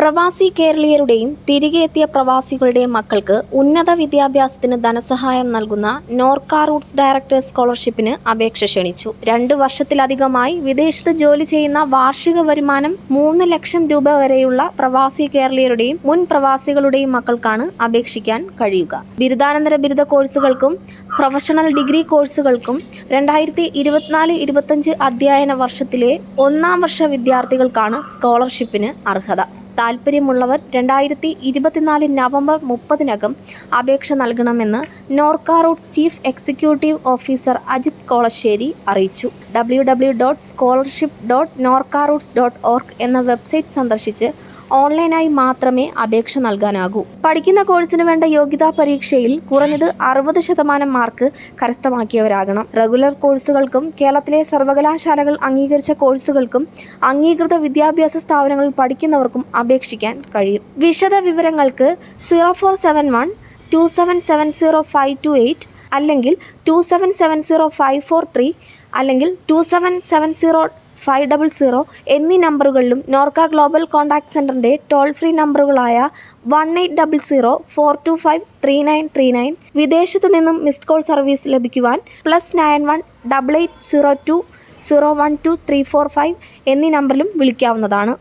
പ്രവാസി കേരളീയരുടെയും തിരികെ എത്തിയ പ്രവാസികളുടെയും മക്കൾക്ക് ഉന്നത വിദ്യാഭ്യാസത്തിന് ധനസഹായം നൽകുന്ന നോർക്ക റൂട്ട്സ് ഡയറക്ടേഴ്സ് സ്കോളർഷിപ്പിന് അപേക്ഷ ക്ഷണിച്ചു. 2 വർഷത്തിലധികമായി വിദേശത്ത് ജോലി ചെയ്യുന്ന വാർഷിക വരുമാനം 3 ലക്ഷം രൂപ വരെയുള്ള പ്രവാസി കേരളീയരുടെയും മുൻ പ്രവാസികളുടെയും മക്കൾക്കാണ് അപേക്ഷിക്കാൻ കഴിയുക. ബിരുദാനന്തര ബിരുദ കോഴ്സുകൾക്കും പ്രൊഫഷണൽ ഡിഗ്രി കോഴ്സുകൾക്കും 2024-25 അധ്യയന വർഷത്തിലെ 1-ാം വർഷ വിദ്യാർത്ഥികൾക്കാണ് സ്കോളർഷിപ്പിന് അർഹത. താൽപ്പര്യമുള്ളവർ 2024 നവംബർ 30-നകം അപേക്ഷ നൽകണമെന്ന് Norka Roots chief executive officer Ajith Kolassery അറിയിച്ചു. www.scholarship.norcaroots.org എന്ന വെബ്സൈറ്റ് സന്ദർശിച്ച് ഓൺലൈനായി മാത്രമേ അപേക്ഷ നൽകാനാകൂ. പഠിക്കുന്ന കോഴ്സിന് വേണ്ട യോഗ്യതാ പരീക്ഷയിൽ കുറഞ്ഞത് 60% മാർക്ക് കരസ്ഥമാക്കിയവരാകണം. റെഗുലർ കോഴ്സുകൾക്കും കേരളത്തിലെ സർവകലാശാലകൾ അംഗീകരിച്ച കോഴ്സുകൾക്കും അംഗീകൃത വിദ്യാഭ്യാസ സ്ഥാപനങ്ങളിൽ പഠിക്കുന്നവർക്കും അപേക്ഷിക്കാൻ കഴിയും. വിശദ വിവരങ്ങൾക്ക് 0471 2770 528 അല്ലെങ്കിൽ 2770 543 അല്ലെങ്കിൽ 2770 500 എന്നീ നമ്പറുകളിലും നോർക്ക ഗ്ലോബൽ കോൺടാക്ട് സെന്ററിന്റെ ടോൾ ഫ്രീ നമ്പറുകളായ 1800 425 3939 വിദേശത്തു നിന്നും മിസ്ഡ് കോൾ സർവീസ് ലഭിക്കുവാൻ +91 8802 012 345 എന്നീ നമ്പറിലും വിളിക്കാവുന്നതാണ്.